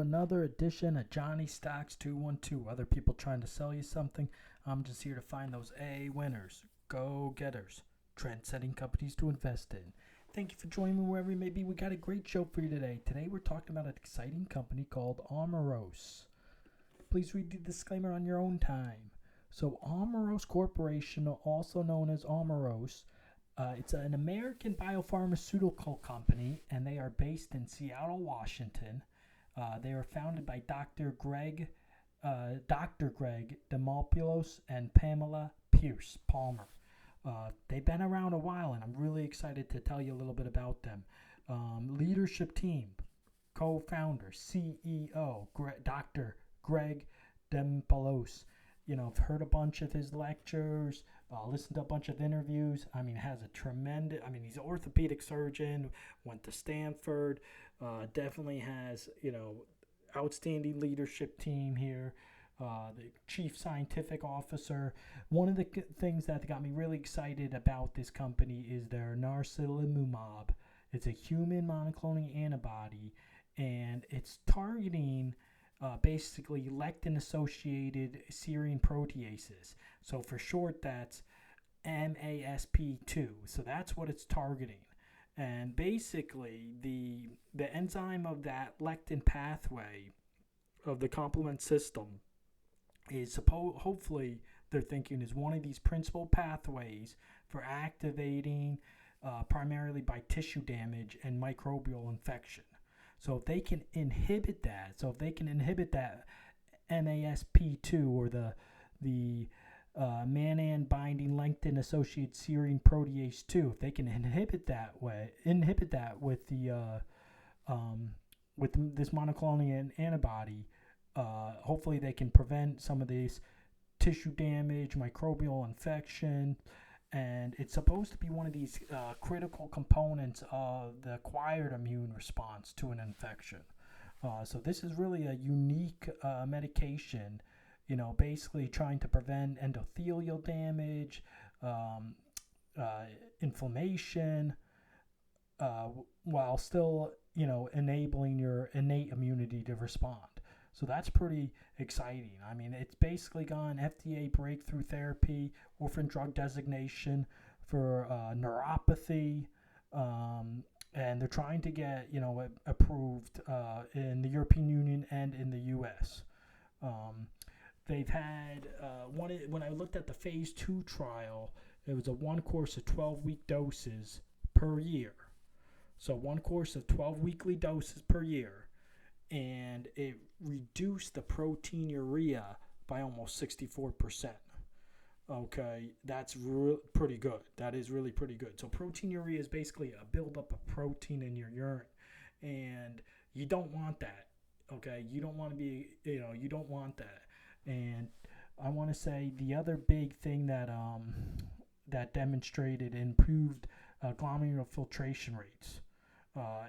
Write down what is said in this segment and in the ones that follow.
Another edition of Johnny Stocks 212. Other people trying to sell you something. I'm just here to find those A winners, go getters, trend setting companies to invest in. Thank you for joining me wherever you may be. We got a great show for you today. Today we're talking about an exciting company called Omeros. Please read the disclaimer on your own time. So Omeros Corporation, also known as Omeros, it's an American biopharmaceutical company, and they are based in Seattle, Washington. They were founded by Dr. Greg Demopoulos and Pamela Pierce Palmer. They've been around a while, and I'm really excited to tell you a little bit about them. Leadership team, co-founder, CEO, Dr. Greg Demopoulos. I've heard a bunch of his lectures, listened to a bunch of interviews. Has a tremendous, he's an orthopedic surgeon, went to Stanford, definitely has, outstanding leadership team here. The chief scientific officer. One of the things that got me really excited about this company is their narcilimumab. It's a human monoclonal antibody, and it's targeting basically lectin-associated serine proteases. So for short, that's MASP2. So that's what it's targeting. And basically, the enzyme of that lectin pathway of the complement system is hopefully they're thinking is one of these principal pathways for activating primarily by tissue damage and microbial infection. So if they can inhibit that, MASP2 or the Mannan binding lectin associated serine protease 2, if they can inhibit that with this monoclonal antibody, hopefully they can prevent some of these tissue damage, microbial infection. And it's supposed to be one of these critical components of the acquired immune response to an infection. So this is really a unique medication, basically trying to prevent endothelial damage, inflammation, while still, enabling your innate immunity to respond. So that's pretty exciting. It's basically gone FDA breakthrough therapy, orphan drug designation for neuropathy, and they're trying to get, approved in the European Union and in the U.S. They've had, when I looked at the phase 2 trial, it was a one course of 12-week doses per year. So one course of 12 weekly doses per year. And it reduced the proteinuria by almost 64%. Okay, that's pretty good. That is really pretty good. So proteinuria is basically a buildup of protein in your urine, and you don't want that. Okay, you don't want to be, you don't want that. And I want to say the other big thing that that demonstrated improved glomerular filtration rates.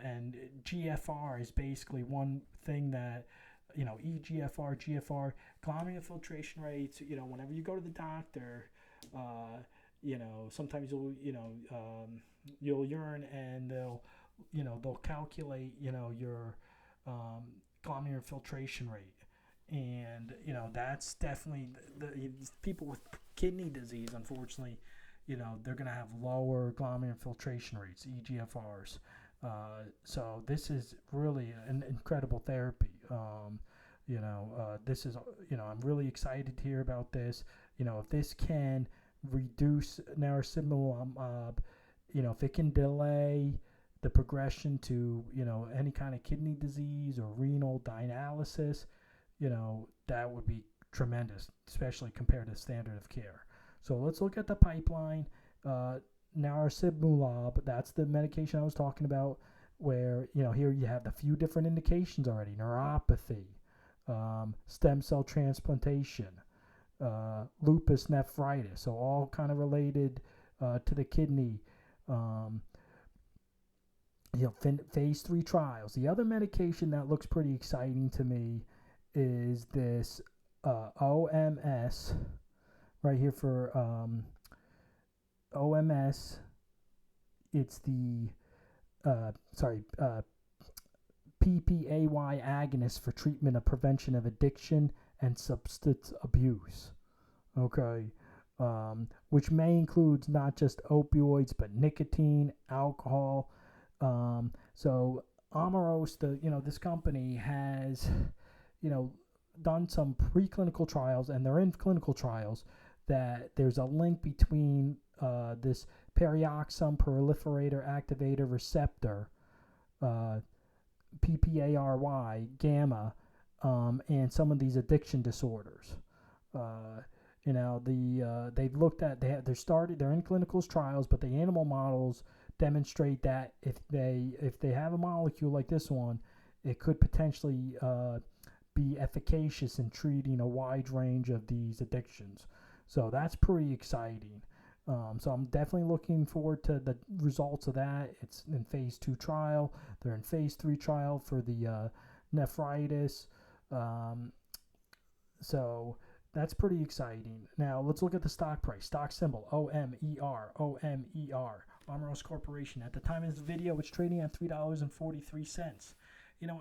And GFR is basically one thing that, EGFR, GFR, glomerular filtration rates, whenever you go to the doctor, sometimes you'll urine and they'll calculate, your glomerular filtration rate. And, that's definitely the people with kidney disease, unfortunately, they're going to have lower glomerular filtration rates, EGFRs. So this is really an incredible therapy. This is, I'm really excited to hear about this. If this can reduce narcilimumab, if it can delay the progression to, any kind of kidney disease or renal dialysis, that would be tremendous, especially compared to standard of care. So let's look at the pipeline. Narcilimumab, that's the medication I was talking about, where here you have a few different indications already: neuropathy, stem cell transplantation, lupus nephritis, so all kind of related to the kidney. Phase 3 trials. The other medication that looks pretty exciting to me is this OMS right here for OMS. It's the PPAY agonist for treatment of prevention of addiction and substance abuse. Okay. Which may include not just opioids but nicotine, alcohol. So Omeros, this company has, done some preclinical trials, and they're in clinical trials, that there's a link between this perioxum proliferator activator receptor, PPARY gamma, and some of these addiction disorders. They've looked at they're in clinical trials, but the animal models demonstrate that if they have a molecule like this one, it could potentially be efficacious in treating a wide range of these addictions. So that's pretty exciting. So I'm definitely looking forward to the results of that. It's in phase 2 trial. They're in phase 3 trial for the nephritis. So that's pretty exciting. Now let's look at the stock price. Stock symbol OMER. Omeros Corporation. At the time of this video, it's trading at $3.43.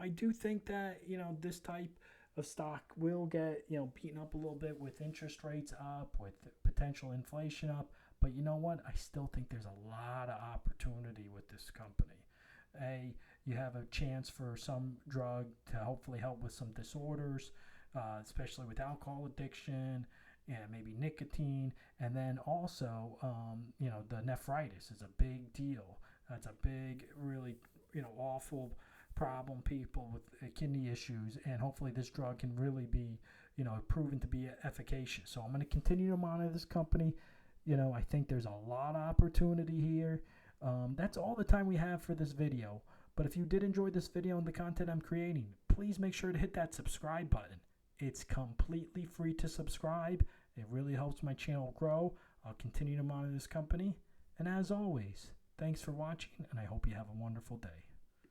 I do think that this type of stock will get beaten up a little bit with interest rates up, with potential inflation up. But you know what? I still think there's a lot of opportunity with this company. You have a chance for some drug to hopefully help with some disorders, especially with alcohol addiction and maybe nicotine. And then also, the nephritis is a big deal. That's a big, really, awful problem, people with kidney issues. And hopefully this drug can really be, proven to be efficacious. So I'm going to continue to monitor this company. I think there's a lot of opportunity here. That's all the time we have for this video. But if you did enjoy this video and the content I'm creating, please make sure to hit that subscribe button. It's completely free to subscribe. It really helps my channel grow. I'll continue to monitor this company. And as always, thanks for watching, and I hope you have a wonderful day.